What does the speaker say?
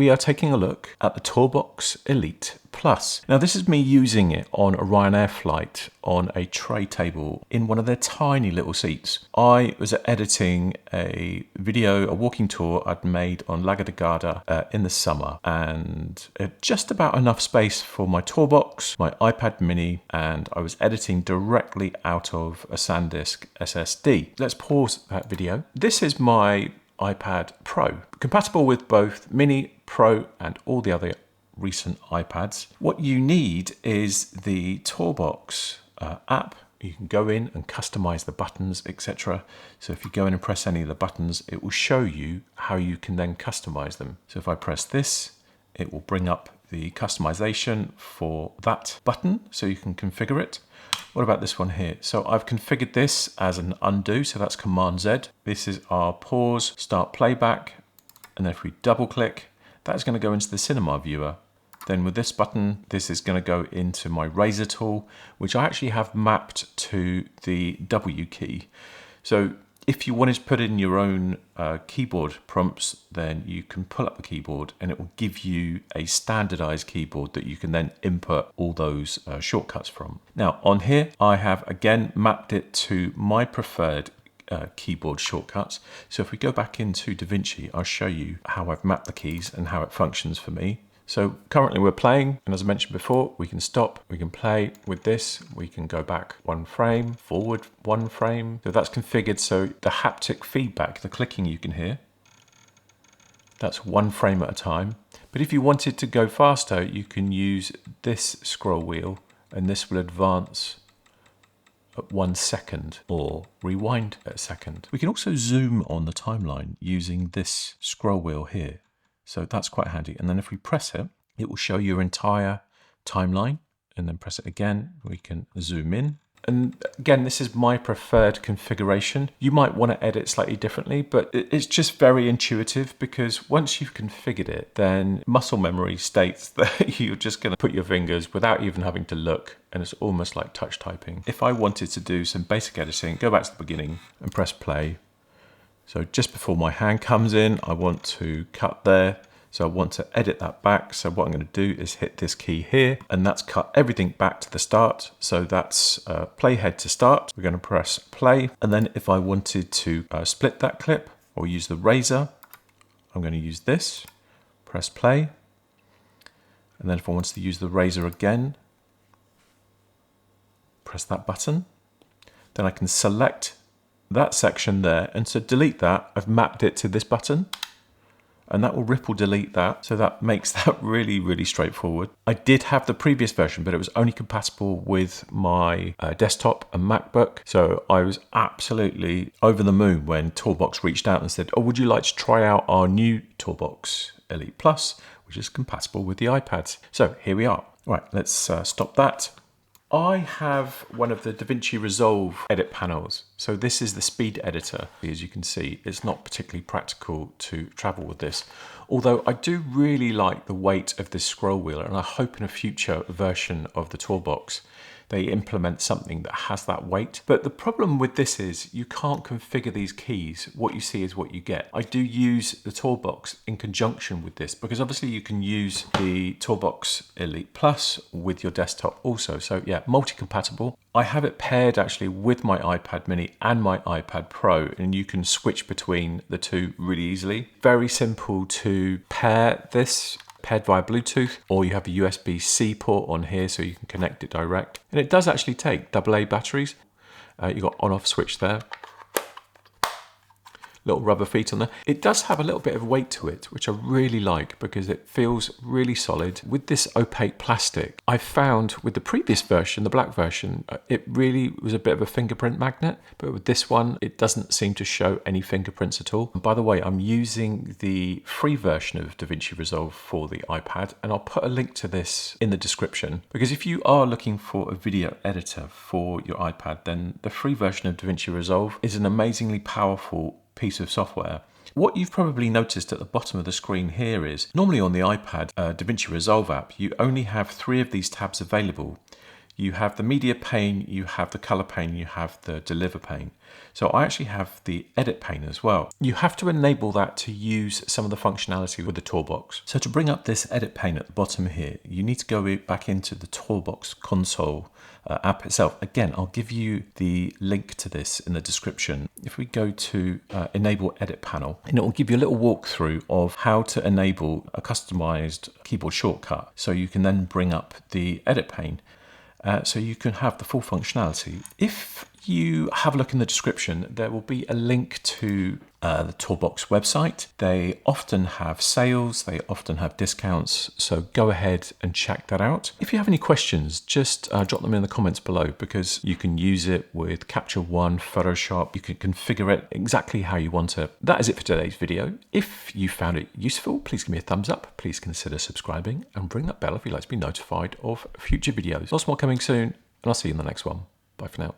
we are taking a look at the TourBox Elite Plus. Now this is me using it on a Ryanair flight on a tray table in one of their tiny little seats. I was editing a video, a walking tour I'd made on Lago di Garda in the summer, and just about enough space for my TourBox, my iPad mini, and I was editing directly out of a SanDisk SSD. Let's pause that video. This is my iPad Pro, compatible with both Mini, Pro and all the other recent iPads. What you need is the TourBox app. You can go in and customize the buttons, etc. So if you go in and press any of the buttons, it will show you how you can then customize them. So if I press this, it will bring up the customization for that button so you can configure it. What about this one here? So I've configured this as an undo, so that's Command Z. This is our pause, start playback, and then if we double click, that's going to go into the cinema viewer. Then with this button, this is going to go into my razor tool, which I actually have mapped to the W key. So if you wanted to put in your own keyboard prompts, then you can pull up the keyboard and it will give you a standardized keyboard that you can then input all those shortcuts from. Now on here, I have again mapped it to my preferred keyboard shortcuts. So if we go back into DaVinci, I'll show you how I've mapped the keys and how it functions for me. So currently we're playing, and as I mentioned before, we can stop, we can play with this, we can go back one frame, forward one frame. So that's configured so the haptic feedback, the clicking you can hear, that's one frame at a time. But if you wanted to go faster, you can use this scroll wheel and this will advance at 1 second or rewind at a second. We can also zoom on the timeline using this scroll wheel here. So that's quite handy. And then if we press it, it will show your entire timeline, and then press it again. We can zoom in. And again, this is my preferred configuration. You might want to edit slightly differently, but it's just very intuitive because once you've configured it, then muscle memory states that you're just going to put your fingers without even having to look. And it's almost like touch typing. If I wanted to do some basic editing, go back to the beginning and press play. So just before my hand comes in, I want to cut there. So I want to edit that back. So what I'm going to do is hit this key here, and that's cut everything back to the start. So that's playhead to start. We're going to press play. And then if I wanted to split that clip or use the razor, I'm going to use this, press play. And then if I wanted to use the razor again, press that button. Then I can select that section there, and to delete that, I've mapped it to this button, and that will ripple delete that, so that makes that really, really straightforward. I did have the previous version, but it was only compatible with my desktop and MacBook, so I was absolutely over the moon when TourBox reached out and said, oh, would you like to try out our new TourBox Elite Plus, which is compatible with the iPads. So here we are. Right, let's stop that. I have one of the DaVinci Resolve edit panels. So this is the speed editor. As you can see, it's not particularly practical to travel with this. Although I do really like the weight of this scroll wheel, and I hope in a future version of the TourBox they implement something that has that weight. But the problem with this is you can't configure these keys. What you see is what you get. I do use the TourBox in conjunction with this because obviously you can use the TourBox Elite Plus with your desktop also. So yeah, multi-compatible. I have it paired actually with my iPad mini and my iPad Pro, and you can switch between the two really easily. Very simple to pair this, paired via Bluetooth, or you have a USB-C port on here so you can connect it direct. And it does actually take AA batteries. You've got on-off switch there. Little rubber feet on there. It does have a little bit of weight to it, which I really like because it feels really solid. With this opaque plastic, I found with the previous version, the black version, it really was a bit of a fingerprint magnet, but with this one, it doesn't seem to show any fingerprints at all. And by the way, I'm using the free version of DaVinci Resolve for the iPad, and I'll put a link to this in the description, because if you are looking for a video editor for your iPad, then the free version of DaVinci Resolve is an amazingly powerful piece of software. What you've probably noticed at the bottom of the screen here is normally on the iPad DaVinci Resolve app, you only have 3 of these tabs available. You have the media pane, you have the color pane, you have the deliver pane. So I actually have the edit pane as well. You have to enable that to use some of the functionality with the TourBox. So to bring up this edit pane at the bottom here, you need to go back into the TourBox console app itself. Again, I'll give you the link to this in the description. If we go to enable edit panel, and it will give you a little walkthrough of how to enable a customized keyboard shortcut. So you can then bring up the edit pane so you can have the full functionality. If you have a look in the description, there will be a link to the TourBox website. They often have sales, they often have discounts, so go ahead and check that out. If you have any questions, just drop them in the comments below, because you can use it with Capture One, Photoshop, you can configure it exactly how you want it. That is it for today's video. If you found it useful, please give me a thumbs up, please consider subscribing and ring that bell if you'd like to be notified of future videos. Lots more coming soon, and I'll see you in the next one. Bye for now.